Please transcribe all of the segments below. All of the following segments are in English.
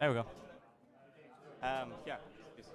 There we go. Yeah. Please.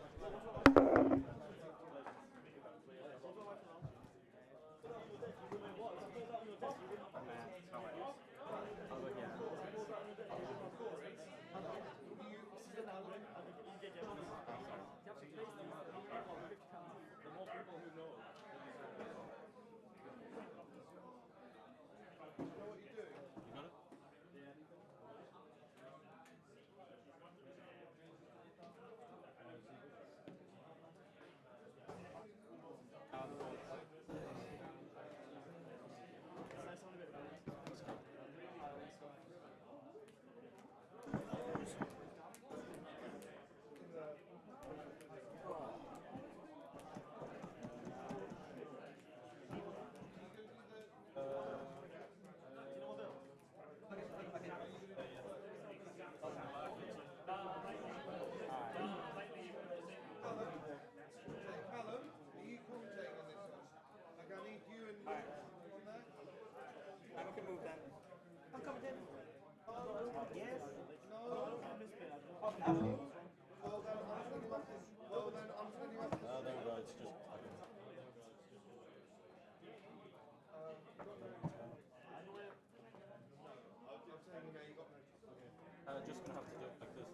Just gonna have to do it like this.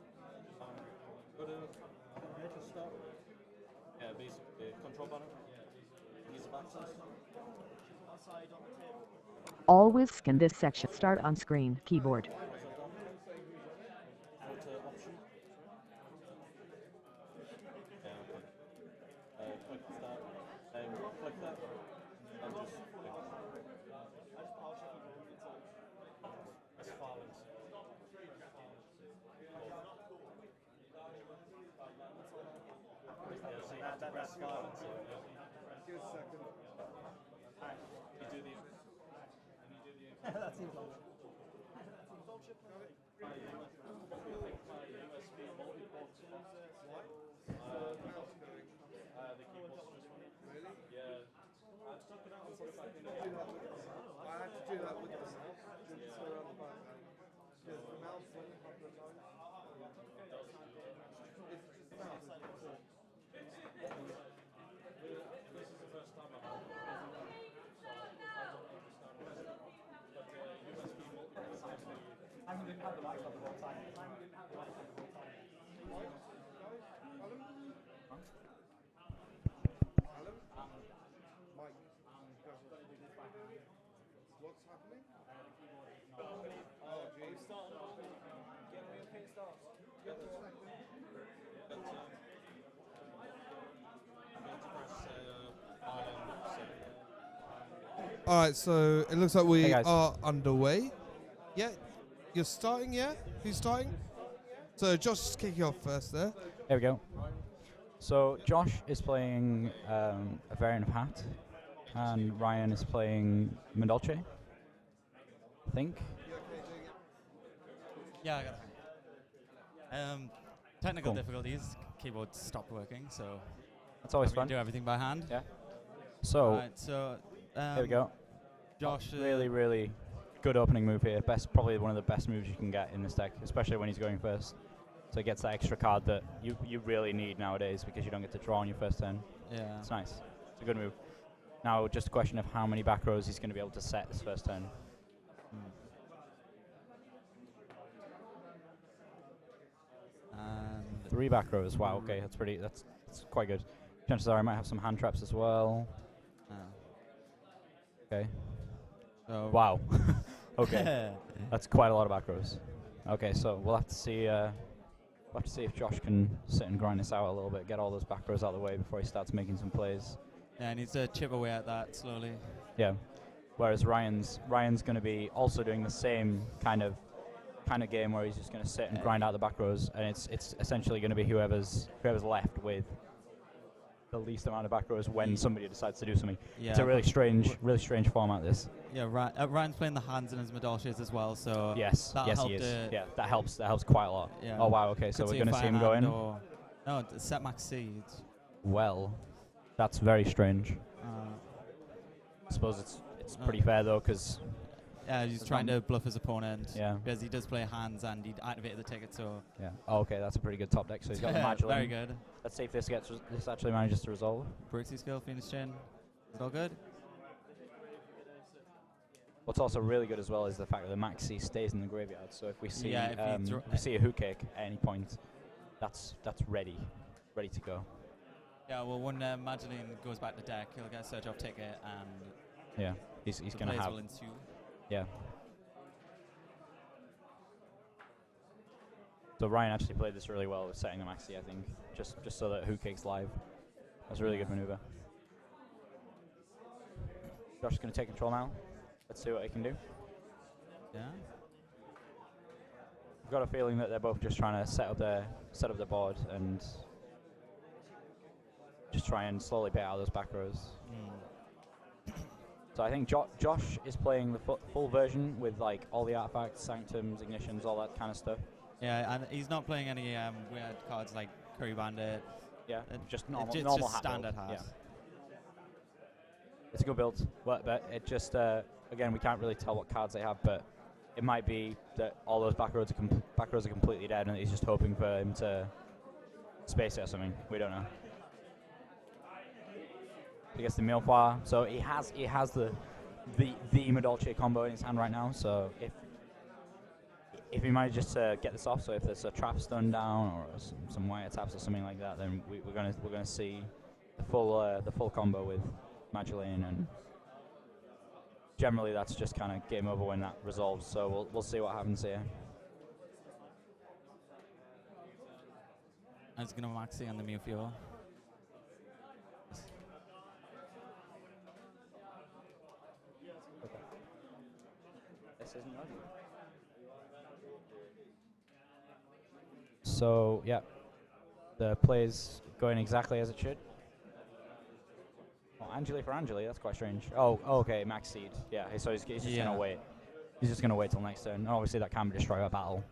Go to start. Yeah, basically control button. Ease of access. Always scan this section. Start on screen. Keyboard. Go to option. Yeah, okay. Click start. Click that. And just click. That's silence. Yeah, so you have to press silence. Give us a second. Alright, you do the. That seems long. I had to do that with the mouse. Just go around the back. Because the mouse went a couple of times. It's just the mouse. This is the first time I've had it. I don't understand what it is. But USB multiple. And we didn't have the lights on the whole time. Alan? Mike? What's happening? Oh, geez. Give us a second. Alright, so it looks like we are underway. Yeah, you're starting, yeah? Who's starting? So Josh is kicking off first there. There we go. So Josh is playing a variant of H.A.T, and Ryan is playing Madolche, I think. Yeah, I got it. Technical difficulties. Keyboard stopped working, so That's always fun. do everything by hand. Yeah. So, Alright, so there we go. Josh, Really, really good opening move here. Probably one of the best moves you can get in this deck, especially when he's going first. So he gets that extra card that you really need nowadays because you don't get to draw on your first turn. Yeah. It's nice. It's a good move. Now, just a question of how many back rows he's going to be able to set this first turn. And 3 back rows. Wow. Okay, that's quite good. Chances are I might have some hand traps as well. Okay. so Wow. Okay. That's quite a lot of back rows. Okay, so we'll have to see. We'll have to see if Josh can sit and grind this out a little bit, get all those back rows out of the way before he starts making some plays. Yeah, he needs to chip away at that slowly. Yeah. Whereas Ryan's going to be also doing the same kind of game where he's just going to sit and grind out the back rows, and it's essentially going to be whoever's left with the least amount of back rows when somebody decides to do something. Yeah, it's a really strange format. This. Yeah, Ryan's playing the hands in his Madolches as well, so Yes, he is. Yeah, that helps quite a lot. Yeah. Oh wow, okay, so we're going to see him go in. No, set max seeds. Well, that's very strange. I suppose it's pretty fair though, because Yeah, he's trying to bluff his opponent. Yeah. Because he does play hands and he activated the ticket, so. Yeah. Oh, okay, that's a pretty good top deck. So he's got the Madolche. Very good. Let's see if this actually manages to resolve. Brixie skill, Phoenix Chain. Is it all good? What's also really good as well is the fact that the Maxi stays in the graveyard. So if we see if if we see a hook kick at any point, that's ready to go. Yeah, well, when Madolche goes back to deck, he'll get a search off ticket, and yeah, he's the gonna plays have will ensue. yeah. So Ryan actually played this really well with setting the Maxi, I think, just so that hook kick's live. That's a really good maneuver. Josh is gonna take control now. Let's see what he can do. Yeah. I've got a feeling that they're both just trying to set up their board and just try and slowly bait out those back rows. So I think Josh is playing the full version with like all the artifacts, sanctums, ignitions, all that kind of stuff. Yeah, and he's not playing any weird cards like Curry Bandit. Yeah, just normal, just normal standard build. hat. Yeah. It's a good build, but it just again we can't really tell what cards they have, but it might be that all those back rows are completely dead, and he's just hoping for him to space it or something. We don't know. He gets the Mirepoix, so he has the Madolche combo in his hand right now. So if he manages to get this off, so if there's a trap stun down or some wire taps or something like that, then we're gonna see the full combo with Madolche, and generally that's just kind of game over when that resolves. So we'll see what happens here. I was gonna Maxi on the Mew Fuel. This isn't loading. So yeah, the play's going exactly as it should. Oh, Angeli for Angeli, that's quite strange. Oh, okay, max seed. Yeah, so he's just gonna wait. He's just gonna wait till next turn. And obviously that can be destroyed by battle,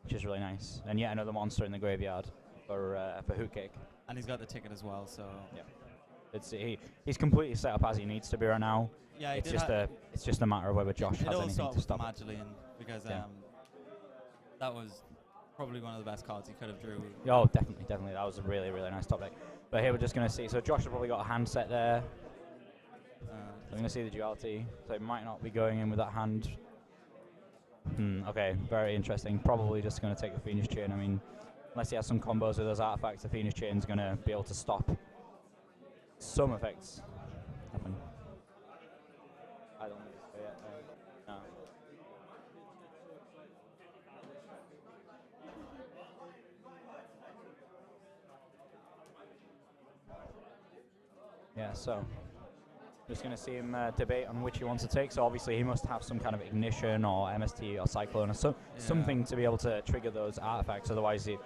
which is really nice. And yet another monster in the graveyard for hook kick. And he's got the ticket as well, so yeah. He's completely set up as he needs to be right now. Yeah, it's just a matter of whether Josh has anything to stop it. Because that was probably one of the best cards he could have drew. Oh, definitely. That was a really, really nice top deck. But here we're just going to see. So Josh has probably got a hand set there. We're going to see the duality. So it might not be going in with that hand. Okay, very interesting. Probably just going to take the Phoenix Chain. I mean, unless he has some combos with those artifacts, the Phoenix Chain is going to be able to stop some effects happen. I don't think so yet. No. Yeah, so just going to see him debate on which he wants to take. So obviously he must have some kind of ignition or MST or cyclone or something to be able to trigger those artifacts. Otherwise he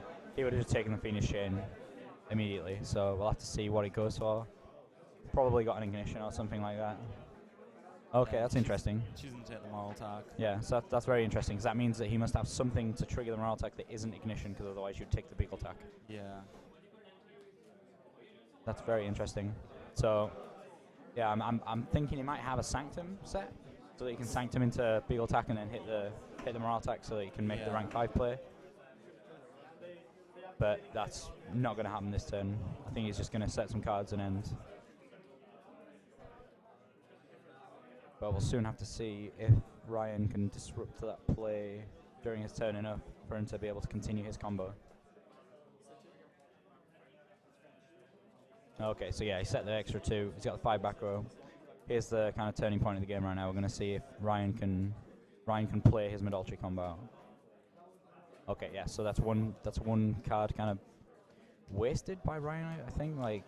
would have just taken the Phoenix Chain immediately. So we'll have to see what he goes for. Probably got an ignition or something like that. Okay, that's interesting. Choosing to take the moral attack. Yeah, so that's very interesting, because that means that he must have something to trigger the moral attack that isn't ignition, because otherwise you'd take the big attack. Yeah. That's very interesting. So, yeah, I'm thinking he might have a Sanctum set, so that he can Sanctum into big attack and then hit the moral attack, so that he can make the rank 5 play. But that's not going to happen this turn. I think he's just going to set some cards and end. But we'll soon have to see if Ryan can disrupt that play during his turn enough for him to be able to continue his combo. Okay, so yeah, he set the extra 2. He's got the 5 back row. Here's the kind of turning point of the game right now. We're going to see if Ryan can play his Madolche combo out. Okay, yeah, so that's one card kind of wasted by Ryan, I think. Like,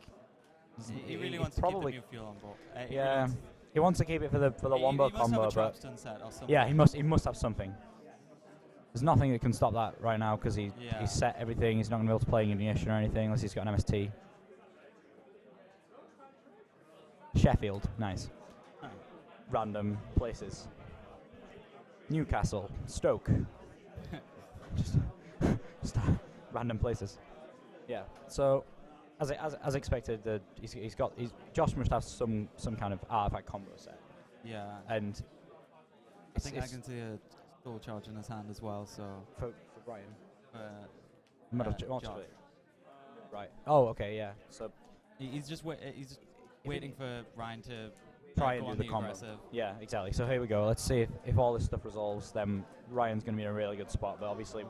he really wants to keep the new fuel on board. Yeah. He wants to keep it for the wombo combo, but yeah, he must have something. There's nothing that can stop that right now because he's set everything. He's not going to be able to play ignition or anything unless he's got an MST. Sheffield, nice. Random places. Newcastle, Stoke. just random places. Yeah. So. As expected, Josh must have some kind of artifact combo set. Yeah. And I think I can see a stall charge in his hand as well. So for Ryan. Josh. Right. Oh, okay, yeah. So He's just waiting for Ryan to try go and on do the combo. aggressive. Yeah, exactly. So here we go. Let's see if all this stuff resolves. Then Ryan's going to be in a really good spot. But obviously,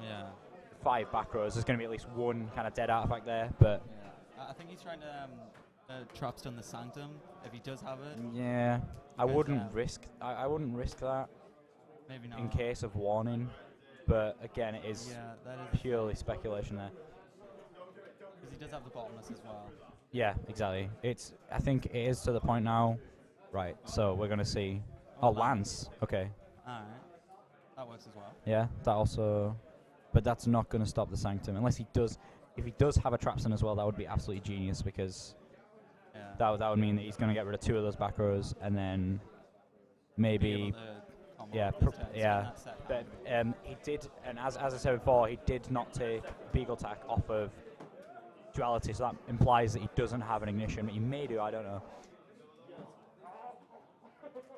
5 back rows. There's going to be at least one kind of dead artifact there. But I think he's trying to trap stun the Sanctum if he does have it. yeah, I wouldn't risk. I wouldn't risk that. Maybe not. In case of warning. But again, it is that is purely speculation there. Because he does have the bottomless as well. Yeah, exactly. I think it is to the point now. Right, so we're going to see. Oh, Lance. Okay. Alright. That works as well. Yeah, that also. But that's not going to stop the Sanctum. Unless he does. If he does have a Trapson as well, that would be absolutely genius because that would mean that he's going to get rid of 2 of those back rows and then maybe. But he did, and as I said before, he did not take Beagle Tack off of Duality, so that implies that he doesn't have an ignition. He may do, I don't know.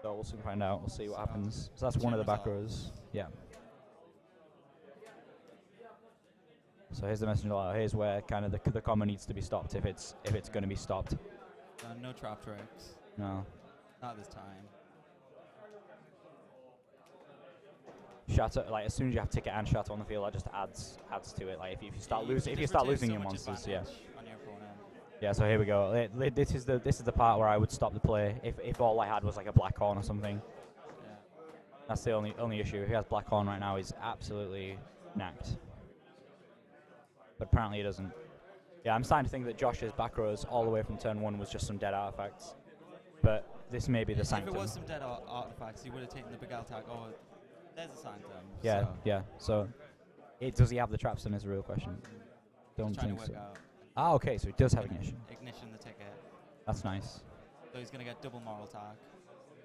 So we'll soon find out. We'll see what happens. So that's one of the back rows. Yeah. So here's the messenger letter. Here's where kind of the combo needs to be stopped if it's going to be stopped. No trap tricks. No. Not this time. Shatter, like as soon as you have ticket and shatter on the field, that just adds to it. Like if you start losing your monsters, yeah. On your opponent. Yeah. So here we go. This is the part where I would stop the play if all I had was like a black horn or something. Yeah. That's the only issue. If he has black horn right now, he's absolutely knacked. But apparently he doesn't. Yeah, I'm starting to think that Josh's back rows all the way from turn 1 was just some dead artifacts. But this may be the Sanctum. If it was some dead artifacts, he would have taken the big attack. Oh, there's a Sanctum. Yeah, so. yeah. So, does he have the Trapson is a real question. Don't think so. Ah, okay, so he does have ignition. Ignition the ticket. That's nice. So he's going to get double moral attack.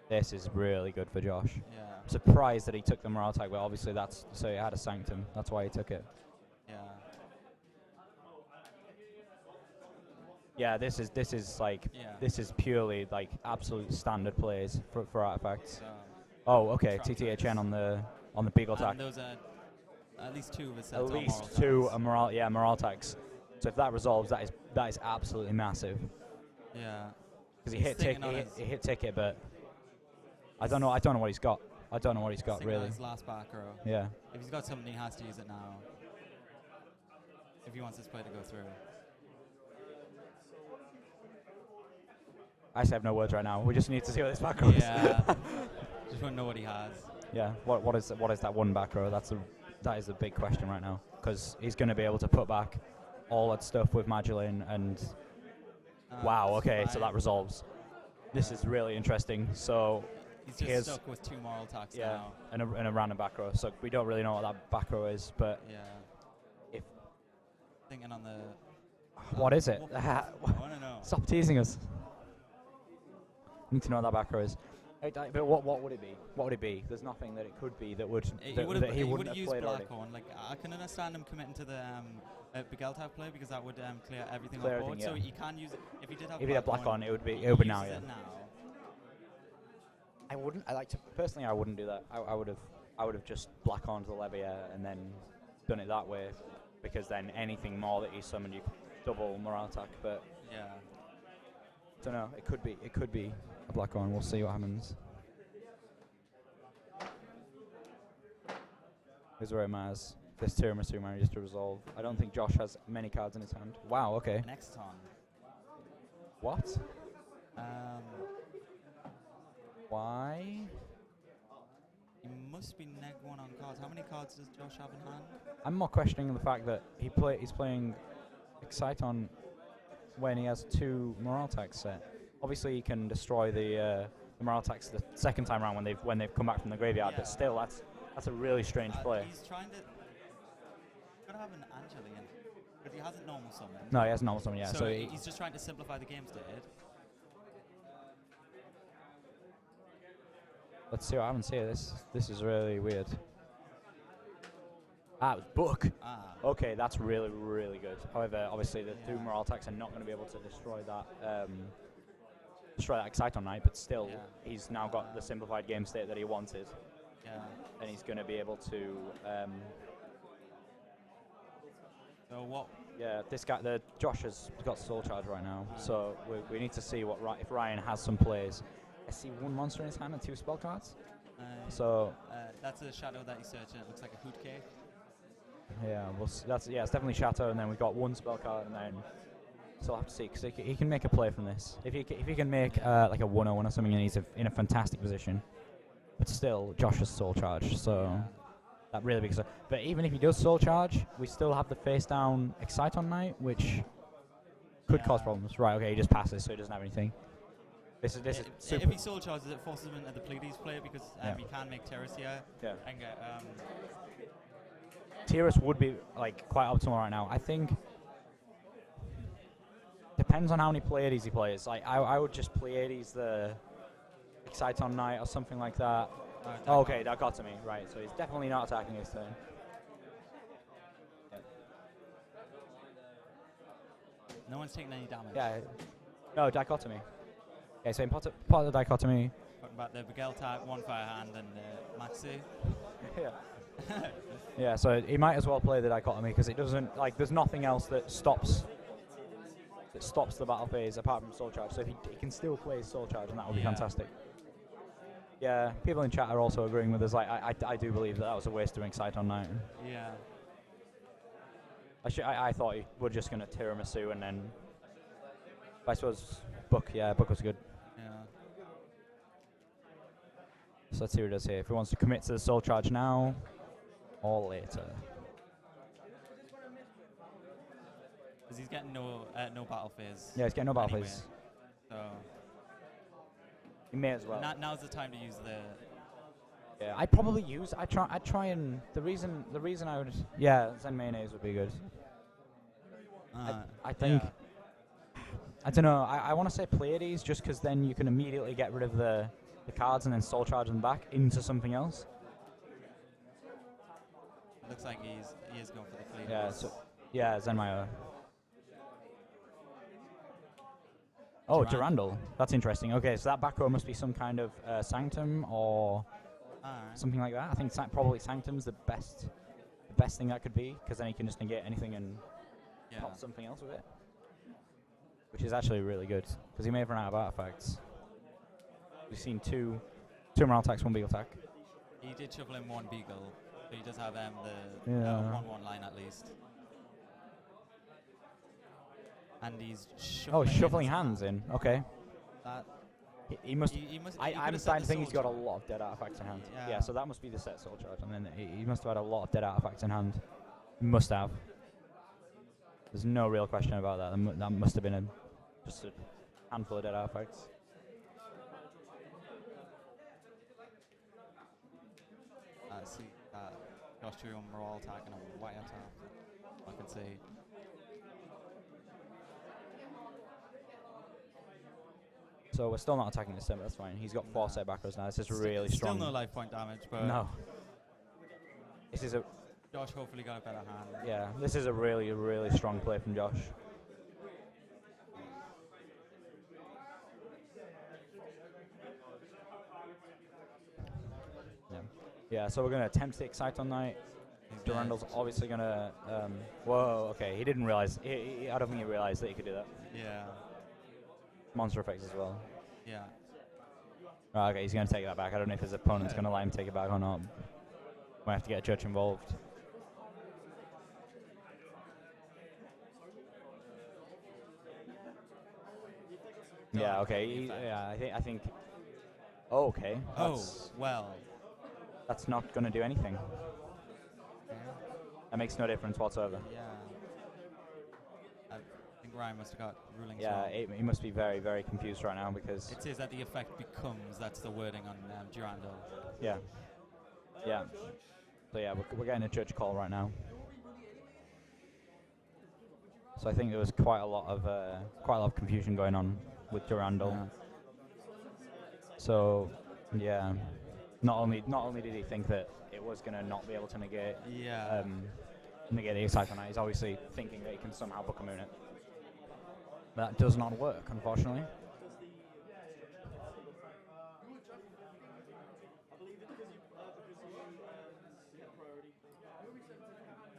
This is really good for Josh. Yeah. I'm surprised that he took the moral attack, but obviously so he had a Sanctum. That's why he took it. Yeah. Yeah, this is purely like absolute standard plays for artifacts. Oh, okay, TTHN on the Beagle attack. And those are at least 2 of his sets. At least 2 are moral attacks. So if that resolves, that is absolutely massive. Yeah. Because he hit ticket, but I don't know what he's got. I don't know what he's got really. His last back row. Yeah. If he's got something, he has to use it now. If he wants this play to go through. I have no words right now. We just need to see what this back row is. Yeah. Just want to know what he has. Yeah. What is that one back row? That is the big question right now because he's going to be able to put back all that stuff with Magdalene and wow. Okay, so that resolves. This is really interesting. So he's just stuck with 2 moral attacks now. and a random back row. So we don't really know what that back row is, but if thinking on the what is it? I want to know. Stop teasing us. Need to know what that back row is. But what would it be? What would it be? There's nothing that it could be that would that he wouldn't have used played black already. horn. Like I can understand him committing to the Begeltag play because that would clear everything Clear on board. everything, So he can use it if he did have. If he had black horn, it would be now. Yeah. I wouldn't. Personally, I wouldn't do that. I would have just black horned the Levier and then done it that way, because then anything more that he summoned, you could double morale attack. But yeah, don't know. It could be a black horn. We'll see what happens. Here's where it matters. This tiramisu manages to resolve. I don't think Josh has many cards in his hand. Wow. Okay. An Exton. What? Why? He must be neg 1 on cards. How many cards does Josh have in hand? I'm more questioning the fact that he's playing Exciton when he has 2 morale attacks set. Obviously, he can destroy the morale attacks the second time around when they've come back from the graveyard. Yeah. But still, that's a really strange play. He's trying to. Gotta have an Angelian, but he hasn't normal summon. No, he has normal summon. Yeah, so he's just trying to simplify the game state. Let's see what happens here. This is really weird. It was book. Okay, that's really, really good. However, obviously the 2 morale attacks are not going to be able to destroy that Exciton Knight, but still, he's now got the simplified game state that he wanted. Yeah. and he's going to be able to. So what? Yeah, this guy, Josh has got soul charge right now, so we need to see if Ryan has some plays. I see one monster in his hand and 2 spell cards. So that's a shadow that he's searching. It looks like a hoot cake. yeah, it's definitely Shadow, and then we've got 1 spell card, and then so I'll have to see because he can make a play from this. If he can make like a 1/1 or something, and he's in a fantastic position. But still, Josh has soul charge, so that really big. But even if he does soul charge, we still have the face down Excite on Knight, which could cause problems. Right? Okay, he just passes, so he doesn't have anything. This is super. If he soul charges, it forces him into the Pleiades play because he can make Terrace here. Yeah. And get, Terrace would be like quite optimal right now. I think depends on how many Pleiades he plays. Like I would just Pleiades the Excite on Knight or something like that. Okay, that got to me. Right, so he's definitely not attacking this turn. Yeah. No one's taking any damage. Yeah. No, dichotomy. Okay, so in part of the dichotomy. Talking about the Bagel tag, 1 fire hand, and Maxi. Yeah. Yeah, so he might as well play the dichotomy because it doesn't there's nothing else that stops the battle phase apart from soul charge. So if he can still play soul charge, and that would be fantastic. Yeah, people in chat are also agreeing with us. Like I do believe that was a waste to Excite on Knight. Yeah. I thought he were just gonna tiramisu and then. I suppose Book was good. Yeah. So let's see what it does here. If he wants to commit to the soul charge now or later. Because he's getting no battle phase. Yeah, he's getting no battle phase. So he may as well. Now's the time to use the. Yeah, I'd probably use. I'd try and the reason I would. Yeah, Zen mayonnaise would be good. I think. Yeah. I don't know. I want to say Pleiades just because then you can immediately get rid of the cards and then soul charge them back into something else. Looks like he is going for the Pleiades. Yeah. So yeah, Zenmaier. Oh, Durandal. That's interesting. Okay, so that back row must be some kind of Sanctum or something like that. I think probably Sanctum's the best thing that could be because then he can just negate anything and pop something else with it. Which is actually really good, because he may have run out of artifacts. We've seen two morale attacks, 1 beagle attack. He did shuffle in 1 beagle, so he does have the 1/1 line at least. And he's shuffling hands in. Okay. That he must. I'm starting to think he's got a lot of dead artifacts in hand. Yeah, so that must be the set soul charge, and then he must have had a lot of dead artifacts in hand. He must have. There's no real question about that. That must have been just a handful of dead artifacts. I see Josh Trium morale attack and a white attack. I can see. So we're still not attacking this turn, but that's fine. He's got 4 set back rows now. This is really strong. Still no life point damage, but no. This is a. Josh hopefully got a better hand. Yeah, this is a really, really strong play from Josh. Yeah, so we're going to attempt to Excite on Knight. Durandal's obviously going to... whoa, okay, he didn't realize... I don't think he realized that he could do that. Yeah. Monster effects as well. Yeah. Oh, okay, he's going to take that back. I don't know if his opponent's going to let him take it back or not. Might have to get a judge involved. Yeah, okay. I think... Oh, okay. Well. That's not going to do anything. That makes no difference whatsoever. Yeah. I think Ryan must have got rulings wrong. Yeah, he must be very, very confused right now because... It says that the effect becomes, that's the wording on Durandal. Yeah. Yeah. So yeah, we're getting a judge call right now. So I think there was quite a lot of confusion going on with Durandal. Yeah. So, yeah. Not only did he think that it was going to not be able to negate negate the Excite on Knight, he's obviously thinking that he can somehow book a moon it. That does not work, unfortunately.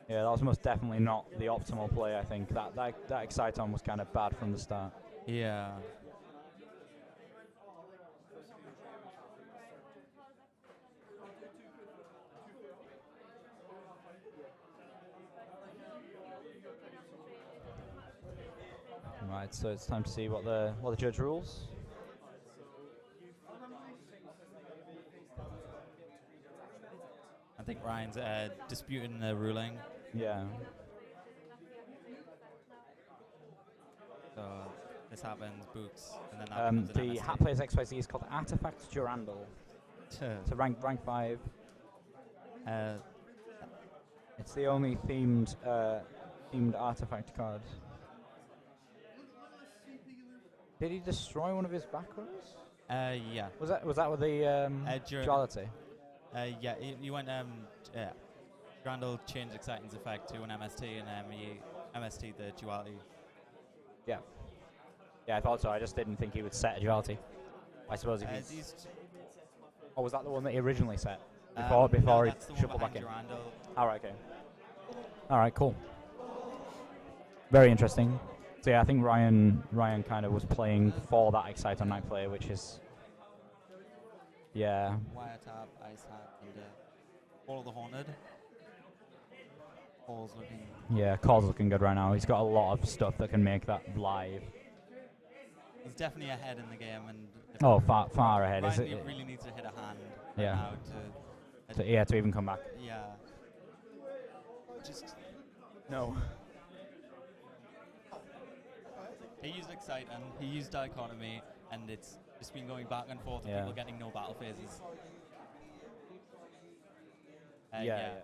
Yeah, that was most definitely not the optimal play. I think that Exciton was kind of bad from the start. Yeah. Right, so it's time to see what the judge rules. I think Ryan's disputing the ruling. Yeah. So this happens, books, and then that becomes an The MST. Hat Players XYZ is called Artifact Durandal. It's a rank 5. It's the only themed artifact card. Did he destroy one of his back rows? Yeah. Was that with the duality? Yeah, you went Grandel changed Exciting's effect to an MST, and he MST the duality. Yeah. Yeah, I thought so. I just didn't think he would set a duality. I suppose if he's... Oh, was that the one that he originally set? Before no, he that's the shuffled one back in? Durandal. Alright, okay. Alright, cool. Very interesting. So yeah, I think Ryan kind of was playing for that Exciton Knight player, which is... Yeah. Wiretap, Ice Hat, and All of the Haunted. Paul's looking... Yeah, Call's looking good right now. He's got a lot of stuff that can make that live. He's definitely ahead in the game, and Oh, far ahead. Ryan Is it? really needs to hit a hand Yeah. now To even come back. yeah. Just No. he used Excite and he used Dichotomy, and it's just been going back and forth, and Yeah. people getting no battle phases. Yeah.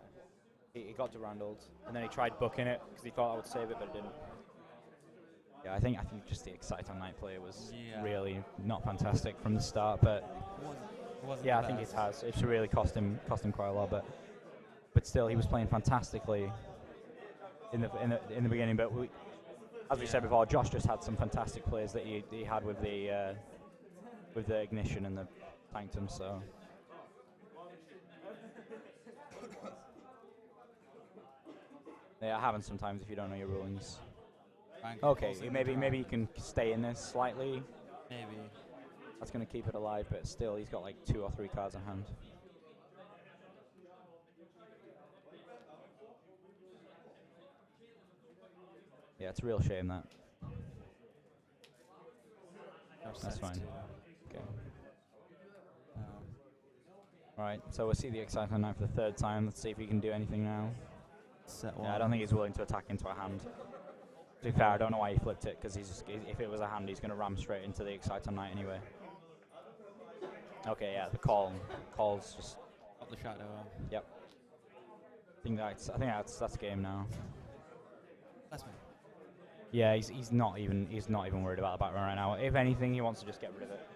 He got Durandaled, and then he tried booking it because he thought I would save it, but it didn't. Yeah, I think just the Exciton Knight play was really not fantastic from the start, but It wasn't yeah, the I think it best. has. It's really cost him quite a lot, but still, he was playing fantastically in the beginning. But as we said before, Josh just had some fantastic plays that he had with the ignition and the Plankton. So yeah, it happens sometimes if you don't know your rulings. Okay, maybe you can stay in this slightly. Maybe. That's going to keep it alive, but still, he's got like 2 or 3 cards in hand. Yeah, it's a real shame that. That's fine. Okay. Alright, so we'll see the Excitement Knight for the 3rd time. Let's see if he can do anything now. Set one. Yeah, I don't think he's willing to attack into a hand. To be fair, I don't know why he flipped it, because if it was a hand, he's going to ram straight into the Excitement Knight anyway. Okay, yeah, the call's just Got the shadow. Yep. I think that's game now. That's me. Yeah, he's not even worried about the back run right now. If anything, he wants to just get rid of it.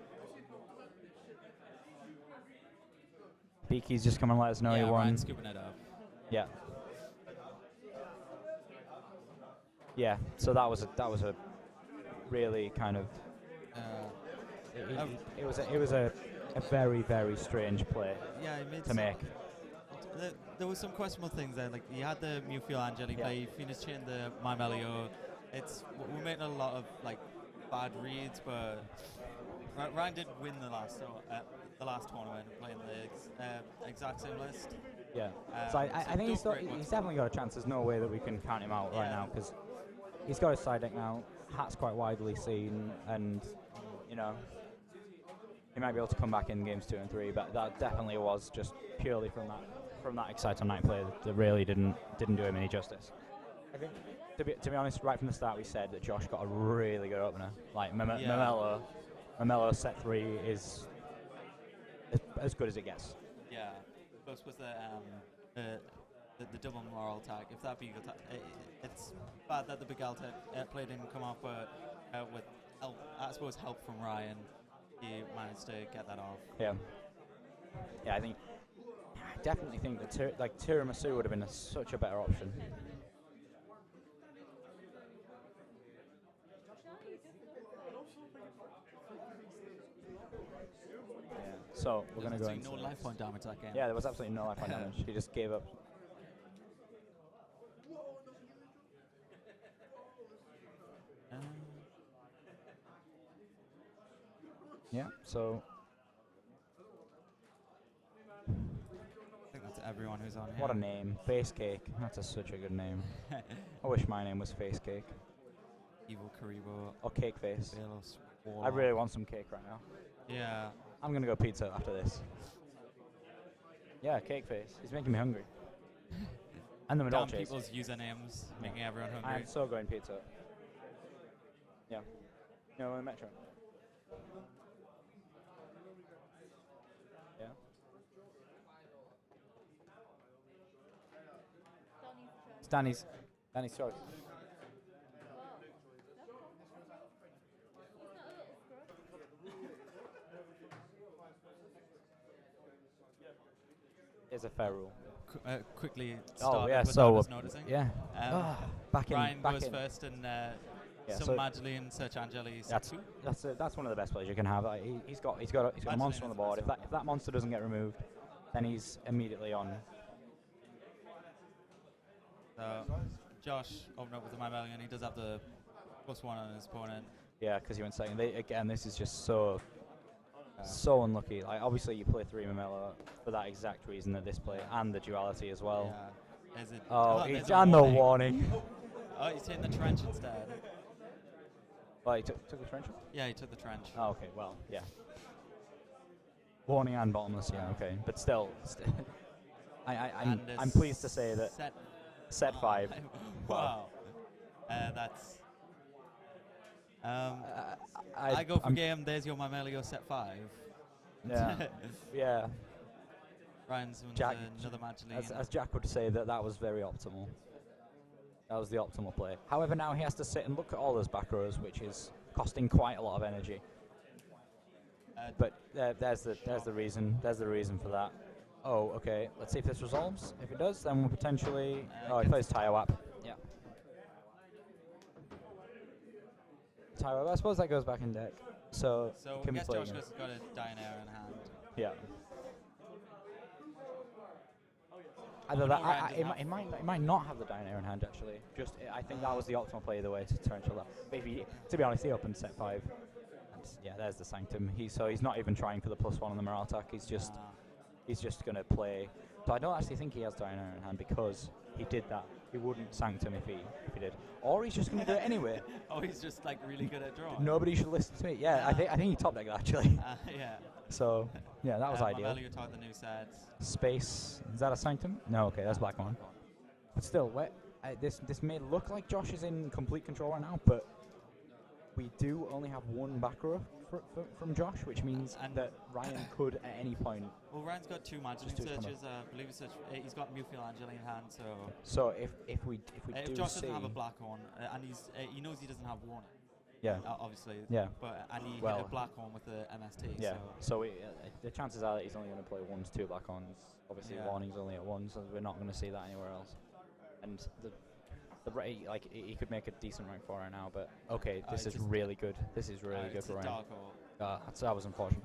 Beaky's just come and let us know he won. Ryan's scooping it up. Yeah. Yeah. So that was a really kind of it was a very, very strange play to make. There was some questionable things there. Like he had the Mewfield Angel, he played Phoenix Chain, the Mymelio. We're making a lot of like bad reads, but Ryan did win the last tournament playing the exact same list. Yeah. So I think he's definitely got a chance. There's no way that we can count him out right now because he's got his side deck now. Hat's quite widely seen, and you know he might be able to come back in games 2 and 3. But that definitely was just purely from that Exciting Night play that really didn't do him any justice. I think to be honest, right from the start we said that Josh got a really good opener. Like Mamelo set 3 is as good as it gets. Yeah. Plus with the double moral tag, if that Beagle tag, it's bad that the Big Alta play didn't come off, but with help, I suppose help from Ryan, he managed to get that off. Yeah. Yeah, I definitely think that Tiramisu would have been such a better option. So we're going to go into... no life point damage that game. Yeah, there was absolutely no life point damage. He just gave up. Yeah, so I think that's everyone who's on here. what a name. Face Cake. That's such a good name. I wish my name was Face Cake. Evil Karibo. Or Cake Face. Balos, I Warlock. really want some cake right now. Yeah. I'm going to go pizza after this. Yeah, Cake Face. He's making me hungry. And the Damn Madolche. people's usernames, making everyone hungry. I'm so going pizza. Yeah. No, Metro. Yeah. It's Danny's choice. Is a fair rule. Quickly start yeah, without so us noticing. yeah. Ryan back goes in. first, and Yeah, some so Madolche, Search Angeli. that's one of the best players you can have. He's got a monster on the board. If that monster doesn't get removed, then he's immediately on. So Josh opened up with the Mammalian. He does have the +1 on his opponent. Yeah, because he went second. Again, this is just so unlucky. Like obviously you play 3 Mamela for that exact reason that this play and the duality as well. Yeah. Is it? He's there's done a the warning. warning. Oh, he's taking the trench instead. Well, he took the trench. Yeah, he took the trench. Oh, okay. Well, yeah. Warning and bottomless. Yeah, okay. But still, I'm pleased to say that set 5. Wow. That's. I go for game. There's your Mamelio set 5. Yeah. Yeah. Ryan's wins Jack, another Madolche. as Jack would say, that was very optimal. That was the optimal play. However, now he has to sit and look at all those back rows, which is costing quite a lot of energy. But there's the reason. There's the reason for that. Oh, okay. Let's see if this resolves. If it does, then we'll potentially. He plays Taiwap. Yeah. Taiwap. I suppose that goes back in deck. So I can we guess play Josh again? has got a Dionair in hand. Yeah. Either Oh, that, no, Ryan does it might not have the Dionair in hand actually. I think that was the optimal play either way to torrential that. But to be honest, he opened set 5. And yeah, there's the Sanctum. He's not even trying for the +1 on the morale attack. He's just gonna play. So I don't actually think he has Dionair in hand because he did that. He wouldn't Sanctum if he did. Or he's just gonna do it anyway. Oh, he's just like really good at drawing. Nobody should listen to me. Yeah, I think he top decked actually. Yeah. So yeah, that was ideal. Mamelio taught the new sets. Space. Is that a Sanctum? No, okay, that's black one. But still, this may look like Josh is in complete control right now, but we do only have 1 back row from Josh, which means that Ryan could at any point. Well, Ryan's got 2 Madolche Just do his searches. I believe he's got Mufiel Angeli in hand. So if we if do Josh see, doesn't have a black one, and he knows he doesn't have warning. yeah, Obviously. Yeah. But and he hit Well, a black one with the MST. yeah. So So the chances are that he's only going to play 1 to 2 black ons. Obviously, Yeah. warning's only at 1, so we're not going to see that anywhere else. And he could make a decent rank 4 right now, but okay, this is really good. This is really good it's for a Ryan. dark hole. That was unfortunate.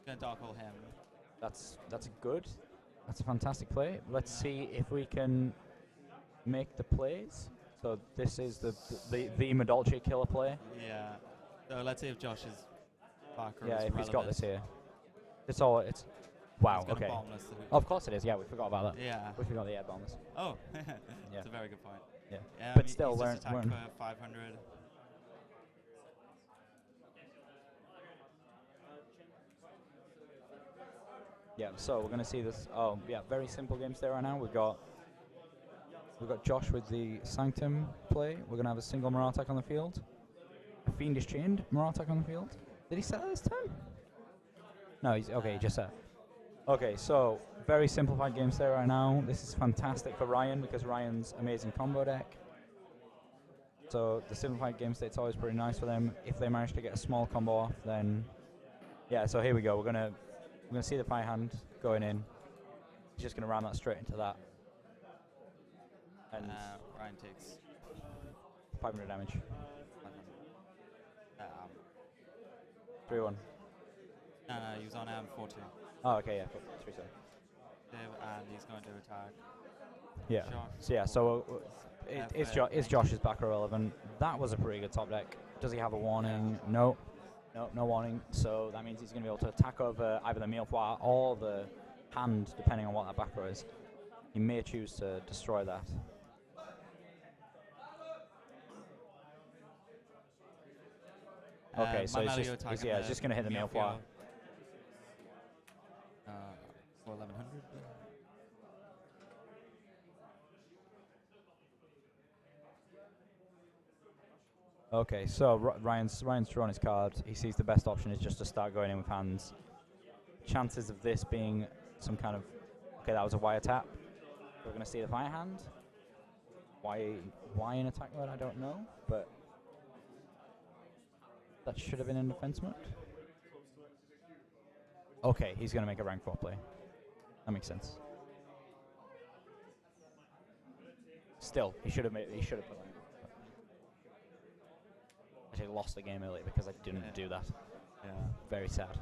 Gonna dark hole him. That's good. That's a fantastic play. Let's see if we can make the plays. So this is the Madolche killer play. Yeah. So let's see if Josh is back or Yeah, is if he's got relevant. this here. It's wow. He's gonna Okay. bombless the Of course it is. Yeah, we forgot about that. Yeah. We forgot the air bombs. Oh. Yeah. That's a very good point. Yeah. Yeah, But still, he's we're just attacked for 500. yeah. So we're gonna see this. Oh yeah, very simple game stay right now. We've got Josh with the Sanctum play. We're gonna have a single morale attack on the field. A Fiendish Chained morale attack on the field. Did he set that this time? No, he's okay. He just set. Okay, so very simplified game stay right now. This is fantastic for Ryan because Ryan's amazing combo deck. So the simplified game state's always pretty nice for them. If they manage to get a small combo off, then yeah. So here we go. We're gonna see the pie hand going in. He's just gonna ram that straight into that, and Ryan takes 500 damage. 500. 3-1. No, he was on 4-2. Oh, okay, yeah, 3-7. And he's going to attack. Yeah. Josh. So yeah. So is Josh's back row relevant? That was a pretty good top deck. Does he have a warning? No. No warning. So that means he's going to be able to attack over either the mirepoix or the hand, depending on what that back row is. He may choose to destroy that. Okay, so he's just going to hit the mirepoix. For 1100. Okay, so Ryan's drawn his card. He sees the best option is just to start going in with hands. Chances of this being some kind of... Okay, that was a wire tap. We're going to see the fire hand. Why in attack mode, I don't know, but that should have been in defense mode. Okay, he's going to make a rank 4 play. That makes sense. Still, he should have put that. Actually lost the game early because I didn't do that. Yeah. Very sad.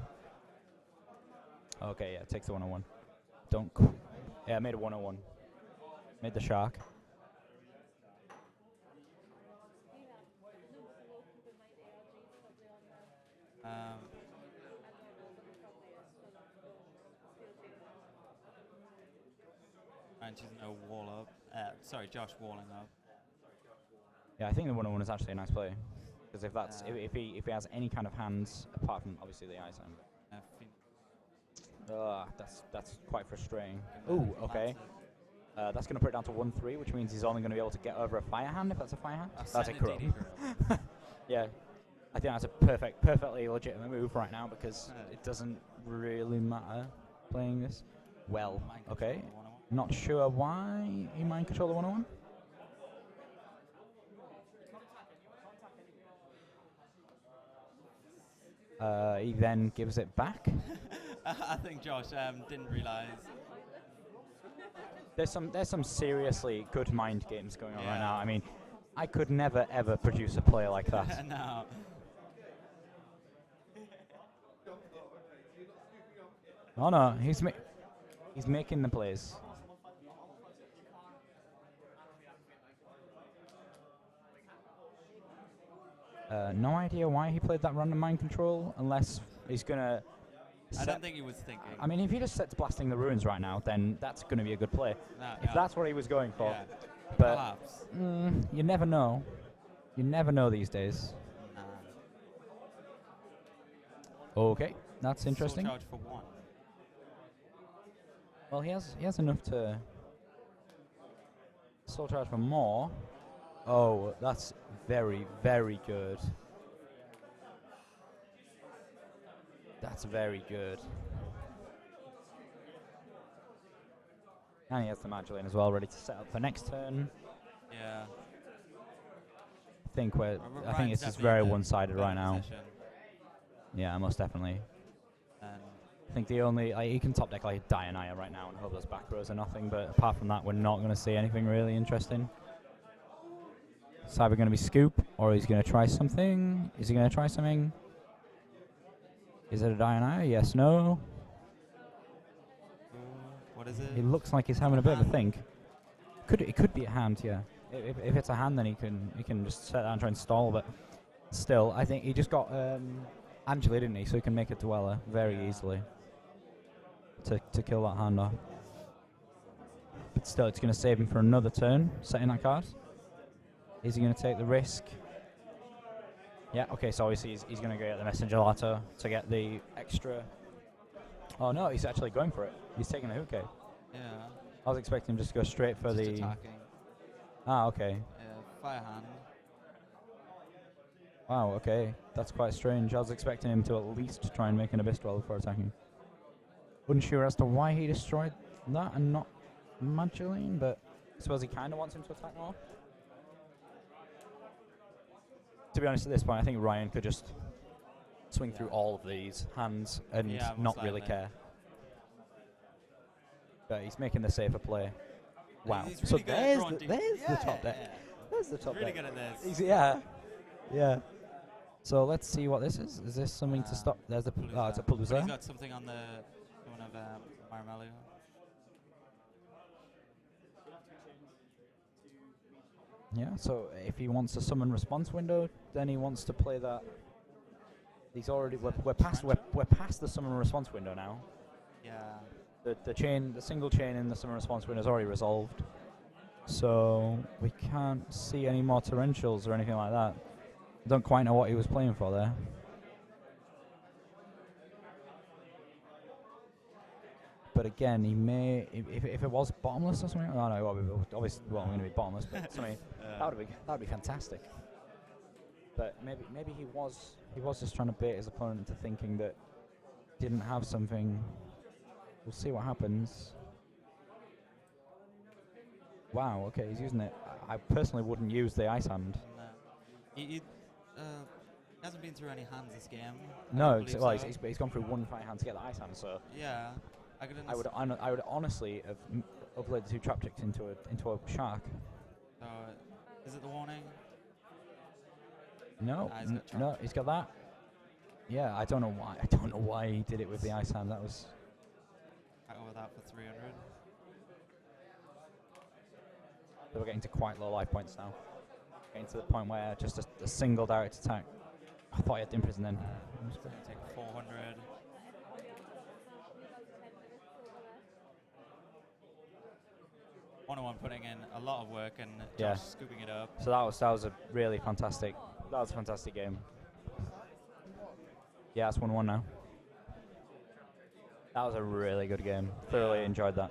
Okay, yeah, takes the 101. Yeah, I made a 101. Made the shark. And she's no wall up. Sorry, Josh walling up. Yeah, I think the 101 is actually a nice play. Because if that's if he has any kind of hands apart from obviously the ice hand. That's quite frustrating. Ooh, okay. That's going to put it down to 1-3, which means he's only going to be able to get over a fire hand if that's a fire hand. That's a crow. Yeah, I think that's a perfectly legitimate move right now because it doesn't really matter playing this. Well, okay. Not sure why he mind control the 101. He then gives it back. I think Josh didn't realise. There's some seriously good mind games going on right now. I mean, I could never ever produce a player like that. No. Oh no, he's making the plays. No idea why he played that random mind control, unless he's gonna. I don't think he was thinking. I mean, if he just sets blasting the ruins right now, then that's going to be a good play. If that's what he was going for. Yeah. But you never know. You never know these days. Okay, that's interesting. Soul charge for 1. Well, he has enough to soul charge for more. Oh, that's very, very good. That's very good. And he has the Madolche as well, ready to set up for next turn. Yeah. I think it's just very one-sided right now. Yeah, most definitely. I think the only he can top deck like Dianaya right now and hope those back rows are nothing. But apart from that, we're not going to see anything really interesting. It's either going to be Scoop or he's going to try something. Is he going to try something? Is it a Dianaya? Yes, no. What is it? It looks like he's having a bit of a think. It could be a hand, yeah. If it's a hand, then he can just set that and try and stall. But still, I think he just got Angela, didn't he? So he can make a Dweller very easily to kill that hand off. But still, it's going to save him for another turn, setting that card. Is he going to take the risk? Yeah, okay, so obviously he's going to get the Messenger Lato to get the extra. Oh no, he's actually going for it. He's taking the hook. Yeah. I was expecting him just to go straight for just the. Attacking. Ah, okay. Yeah, fire hand. Wow, okay. That's quite strange. I was expecting him to at least try and make an Abyss Dweller before attacking. Unsure as to why he destroyed that and not Madolche, but I suppose he kind of wants him to attack more. To be honest, at this point, I think Ryan could just swing through all of these hands and not really care. But he's making the safer play. Wow. He's really so good there's at the top deck. There's the top really deck. good at this. Yeah. So let's see what this is. Is this something to stop? There's the it's a Palooza. He's got something on the one of Marmelio. Yeah, so if he wants a summon response window, then he wants to play that He's already we're past the summon response window now. Yeah. The single chain in the summon response window is already resolved, so we can't see any more torrentials or anything like that. I don't quite know what he was playing for there. But again, he may, if it was bottomless or something. Oh no, obviously it wasn't going to be bottomless, but something that would be fantastic. But maybe he was just trying to bait his opponent into thinking that he didn't have something. We'll see what happens. Wow, okay, he's using it. I personally wouldn't use the ice hand. No. He hasn't been through any hands this game. No, he's gone through one fight hand to get the ice hand. So yeah, I would honestly have uploaded the 2 trap ticks into a shark. Is it the warning? No, no, he's got that. Yeah, I don't know why. I don't know why he did it with the ice hand. That was. Over that for 300. So we're getting to quite low life points now. Getting to the point where just a single direct attack. I thought he had imprison then. I'm just going to take 400. One putting in a lot of work and Josh scooping it up. So that was a really fantastic. That was a fantastic game. Yeah, it's 1-1 now. That was a really good game. Thoroughly enjoyed that.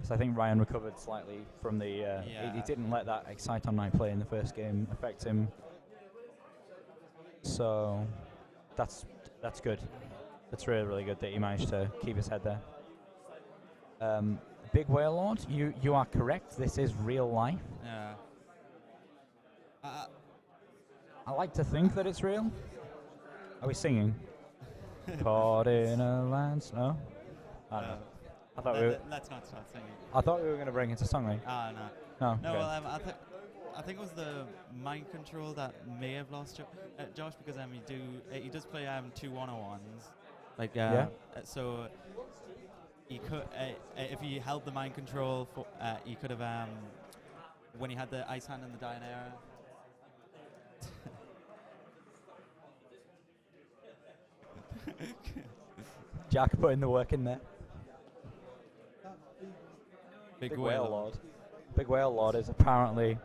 So I think Ryan recovered slightly from the. He didn't let that H.A.T on night play in the first game affect him. So that's good. That's really good that he managed to keep his head there. Big Whale Lord, you are correct. This is real life. Yeah. I like to think that it's real. Are we singing? Caught in a lance? No? I don't know. I thought let's not start singing. I thought we were going to bring it to song, right? No. No. No, Okay. well, I think it was the mind control that may have lost Josh because he does play 2 101s. Like so he could if he held the mind control for he could have when he had the ice hand and the Dianera. Jack putting the work in there. Big Whale Lord. Big Whale Lord is apparently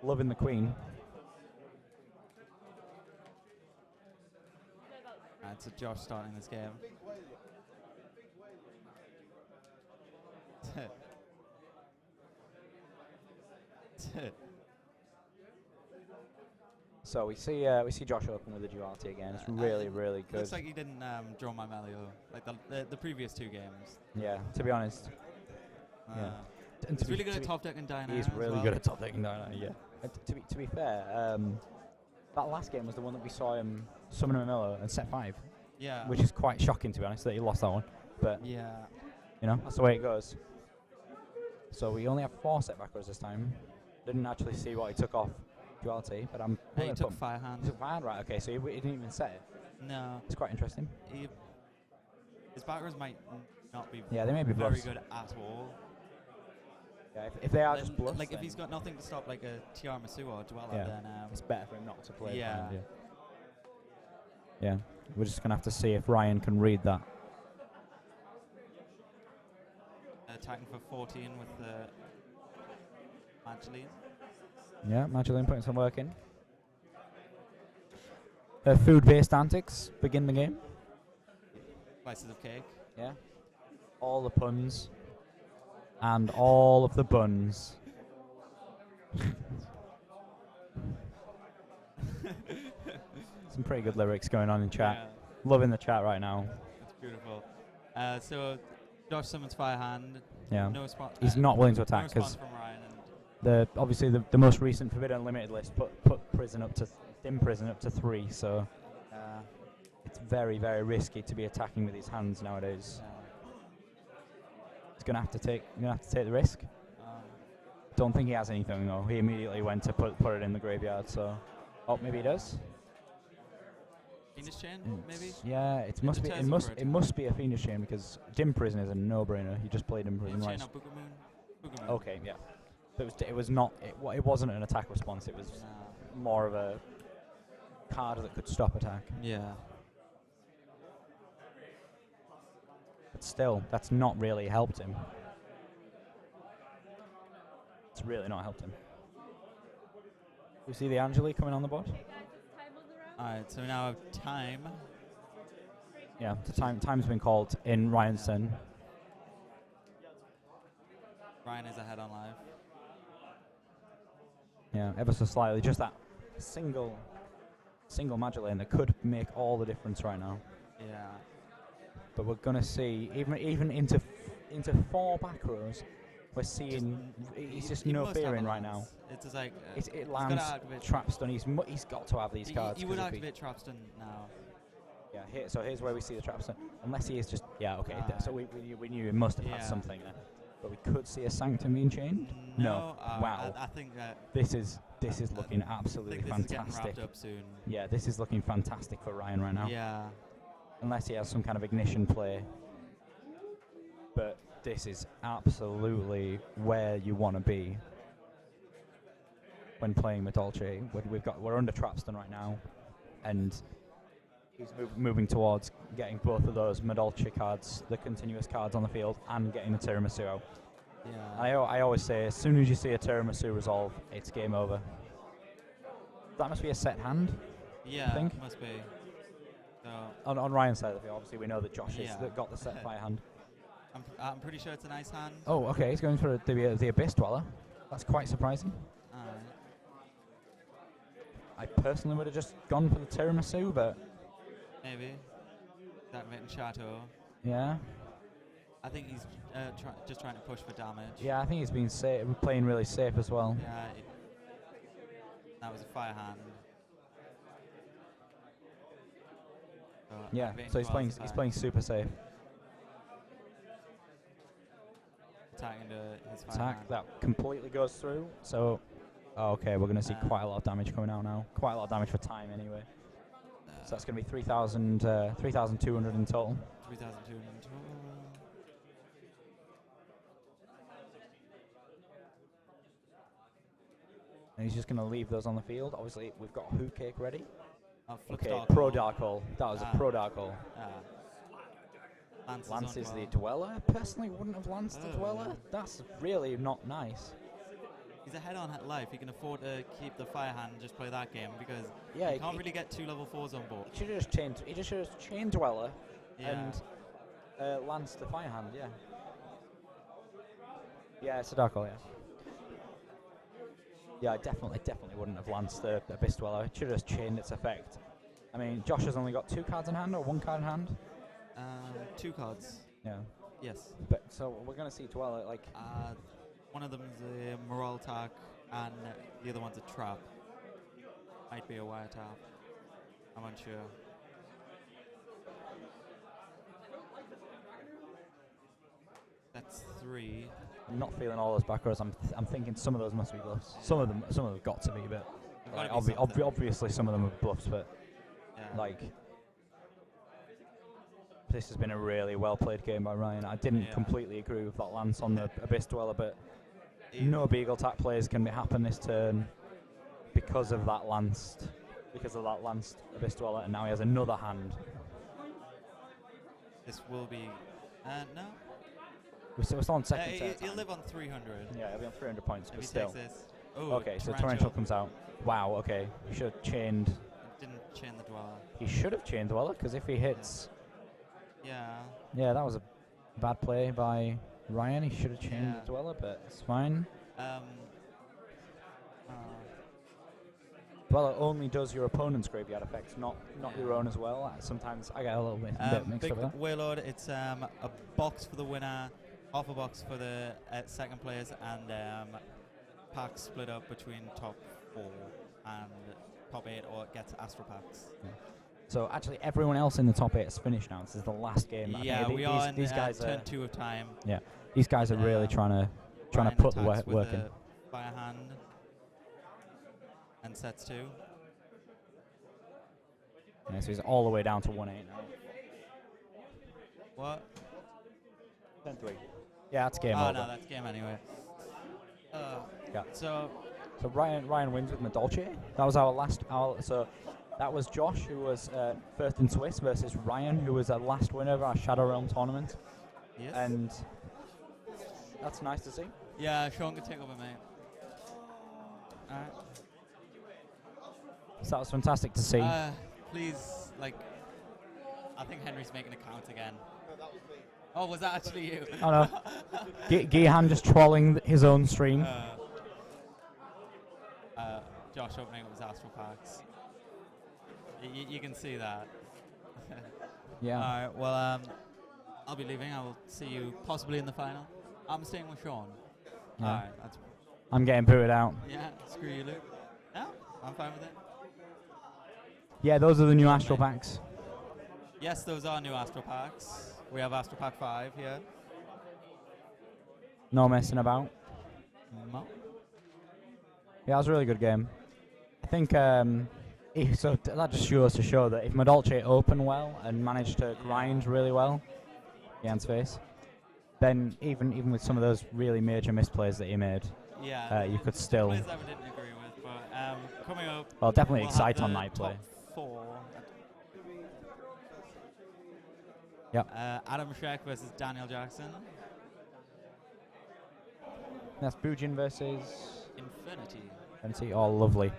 loving the Queen. It's a Josh starting this game. So we see Josh open with the duality again. It's really good. Looks like he didn't draw my Melio like the previous 2 games. Yeah, to be honest. Yeah. He's really good at top deck and Diana. He's really good at top deck and Diana. Yeah. To be fair, that last game was the one that we saw him summon a Mello and set 5. Yeah. Which is quite shocking, to be honest, that he lost that one. But yeah, that's the way it goes. So we only have 4 setbackers this time. Didn't actually see what he took off duality, but I'm. He took fire hand. He took fire hand, right? Okay, so he didn't even set it. No. It's quite interesting. His backers might not be. Yeah, they may be very bluffs. good at all. Yeah, if they are just bluffs. Like if he's got nothing to stop, like a Tiramisu or Dweller, then it's better for him not to play. Yeah. Yeah, we're just gonna have to see if Ryan can read that. Attacking for 14 with the Madolche. Yeah, Madolche putting some work in. Food-based antics begin the game. Slices of cake. Yeah. All the puns. And all of the buns. Some pretty good lyrics going on in chat. Yeah. Loving the chat right now. That's beautiful. So Josh summons fire hand. Yeah. No response. He's not willing to attack because obviously the most recent Forbidden Unlimited list put dim prison up to 3. So it's very risky to be attacking with his hands nowadays. He's gonna have to take the risk. Don't think he has anything though. He immediately went to put it in the graveyard. So maybe he does. Fiendish Chain, maybe? Yeah, it must be a Fiendish Chain because dim prison is a no-brainer. You just play dim prison, right? Boogermoon. Okay, yeah. But it wasn't an attack response. It was more of a card that could stop attack. Yeah. But still, that's not really helped him. It's really not helped him. We see the Angeli coming on the board. Alright, so we now have time. Yeah, the time's been called in Ryan's turn. Ryan is ahead on live. Yeah, ever so slightly. Just that single Madolche lane that could make all the difference right now. Yeah. But we're gonna see even into 4 back rows. We're seeing he's just no fearing right now. It's just like it lands Trapstun. He's got to have these cards. He would activate Trapstun now. Yeah. So here's where we see the Trapstun. Unless he is just okay. So we knew he must have had something there. But we could see a Sanctum being chained. No. Wow. I think that this is looking absolutely fantastic. Is getting wrapped up soon. Yeah, this is looking fantastic for Ryan right now. Yeah. Unless he has some kind of ignition play. But this is absolutely where you want to be when playing Madolche. We're under Trapstun right now, and he's moving towards getting both of those Madolche cards, the continuous cards on the field, and getting the Tiramisu. Yeah. I always say, as soon as you see a Tiramisu resolve, it's game over. That must be a set hand. Yeah, I think. Must be. So on Ryan's side of the field, obviously we know that Josh has got the set fire hand. I'm pretty sure it's a nice hand. Oh, okay. He's going for the Abyss Dweller. That's quite surprising. I personally would have just gone for the Tiramisu, but maybe that H.A.T. Yeah. I think he's just trying to push for damage. Yeah, I think he's been playing really safe as well. Yeah. That was a fire hand. So he's playing super safe. Attacking his fire Attack hand. that completely goes through. So, okay, we're going to see quite a lot of damage coming out now. Quite a lot of damage for time anyway. So that's going to be 3,200 in total. 3,200 in total. And he's just going to leave those on the field. Obviously, we've got Hoot Cake ready. Okay, Pro Dark Hole. That was a Pro Dark Hole. Lance is the Dweller. Personally, wouldn't have lanced the Dweller. That's really not nice. He's ahead on life. He can afford to keep the fire hand and just play that game because he can't really get 2 level 4s on board. He should have chained Dweller and lanced the fire hand. Yeah. Yeah, it's a Dark Hole. Yeah. Yeah, I definitely wouldn't have lanced the Abyss Dweller. It should have just chained its effect. I mean, Josh has only got 2 cards in hand or 1 card in hand. 2 cards. Yeah. Yes. But so we're gonna see Dweller like. One of them's a morale attack, and the other one's a trap. Might be a wire tap. I'm unsure. That's 3. I'm not feeling all those back rows. I'm thinking some of those must be bluffs. Some of them have got to be, but like, obviously some of them are bluffs. But like, this has been a really well played game by Ryan. I didn't completely agree with that lance on the Abyss Dweller, but no Beagle Tap plays can happen this turn because of that lanced Abyss Dweller, and now he has another hand. This will be no. We're still on second turn. He'll live on 300. Yeah, he'll be on 300 points, if but he still. Takes this. Oh, okay, so Torrential comes out. Wow, okay. He should have chained. Didn't chain the Dweller. He should have chained Dweller, because if he hits. Yeah. Yeah, that was a bad play by Ryan. He should have chained the Dweller, but it's fine. Dweller only does your opponent's graveyard effects, not your own as well. Sometimes I get a little bit mixed up with that. Warlord, it's a box for the winner, half a box for the second place, and packs split up between top 4 and top 8, or it gets Astro packs. Yeah. So actually, everyone else in the top 8 is finished now. This is the last game. Yeah, we are in turn 2 of time. Yeah, these guys are really trying to put the work in. Fire hand and sets 2. Yeah, so he's all the way down to 1-8 now. What? Turn 3. Yeah, that's game over. Oh no, that's game anyway. Yeah. So So Ryan wins with Madolche. That was our last. So that was Josh, who was first in Swiss, versus Ryan, who was our last winner of our Shadow Realm tournament. Yes. And that's nice to see. Yeah, Sean can take over, mate. Alright. So that was fantastic to see. Please, like, I think Henry's making a count again. Oh, was that actually you? Oh no. Gihan just trolling his own stream. Josh opening up his Astral Packs. You can see that. Yeah. Alright, well, I'll be leaving. I will see you possibly in the final. I'm staying with Sean. Yeah. Alright, that's... I'm getting booted out. Yeah, screw you, Luke. No, I'm fine with it. Yeah, those are the new Astral Packs. Yes, those are new Astral Packs. We have Astral Pack 5 here. No messing about. No. Yeah, it was a really good game. I think so that just shows to show that if Madolche opened well and managed to grind really well, Gihan's face, then even with some of those really major misplays that he made, you could still. Plays that we didn't agree with, but coming up. Well, definitely we'll excite have on the night play. top 4. Yep. Adam Schreck versus Daniel Jackson. That's Bujin versus Infinity. Oh, lovely.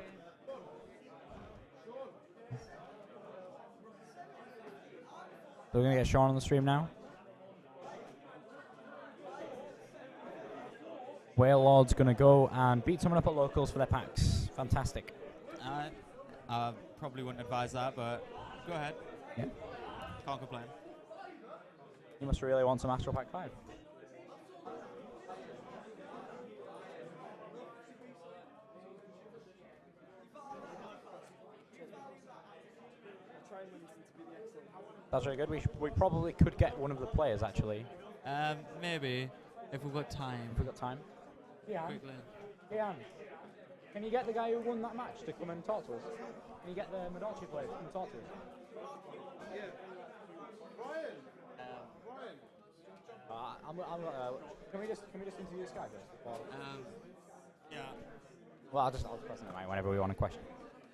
So we're gonna get Sean on the stream now. Whale Lord's gonna go and beat someone up at locals for their packs. Fantastic. I probably wouldn't advise that, but go ahead. Yeah. Can't complain. You must really want some Astral Pack 5. That's very good. We probably could get one of the players actually. Maybe if we've got time. If we've got time. Yeah. Quickly. Hey, Anne, can you get the guy who won that match to come and talk to us? Can you get the Madolche player to come and talk to us? Yeah. Ryan. Can we just interview this guy first? Yeah. Well, I'll just press the mic whenever we want a question.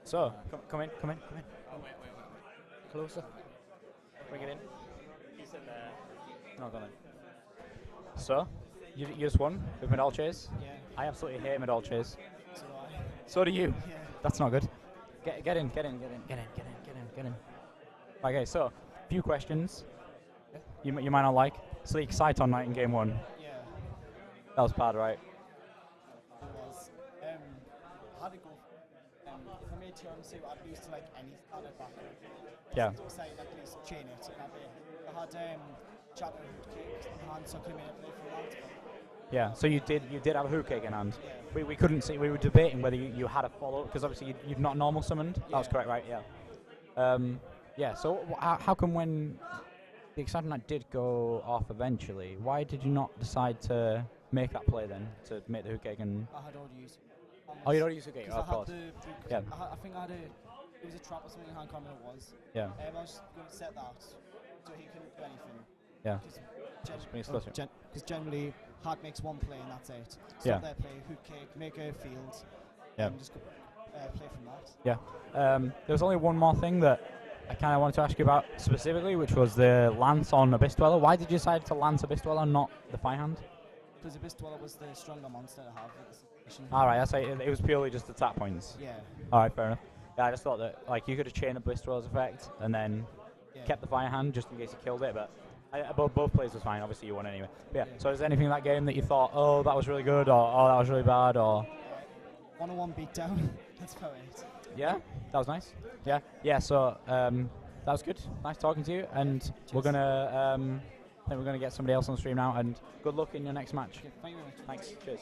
So, come in. Oh, wait. Closer. Bring it in. He's in there. No, go on then. So, you just won with Madolche's? Yeah. I absolutely hate Madolche's. So do I. So do you. Yeah. That's not good. Get in. Okay, so, a few questions. You might not like. Sleek sight on night in game 1. Yeah. That was bad, right? It was. How to go? If I made tiramisu, I'd lose to like any starter back. Yeah. Say like please chain it. I had H.A.T cake in hand, so I couldn't play for that. Yeah. So you did have a hook cake in hand. Yeah. We couldn't see. We were debating whether you had a follow because obviously you've not normal summoned. That was correct, right? Yeah. Yeah. So how come when the exciting night did go off eventually, why did you not decide to make that play then to make the hook cake and? I had already used. Oh, you'd already used hook cake. Of course. Yeah. I think I had it was a trap or something in hand common it was. Yeah. I was going to set that so he couldn't do anything. Yeah. Because generally, H.A.T makes one play and that's it. Yeah. Stop their play, hook cake, make a field, Yeah. and just go, play from that. Yeah. There was only one more thing that I kind of wanted to ask you about specifically, which was the lance on Abyss Dweller. Why did you decide to lance Abyss Dweller, not the Firehand? Because Abyss Dweller was the stronger monster to have. Alright, that's like, it was purely just attack points. Yeah. Alright, fair enough. Yeah, I just thought that like you could have chained Abyss Dweller's effect and then kept the Firehand just in case you killed it, but both plays was fine. Obviously, you won anyway. But yeah. So, is there anything in that game that you thought, oh, that was really good, or oh, that was really bad, or? 101 beatdown. That's about it. Yeah, that was nice. Yeah, yeah. So that was good. Nice talking to you, and we're gonna. I think we're gonna get somebody else on the stream now. And good luck in your next match. Okay, thank you very much. Thanks. Cheers.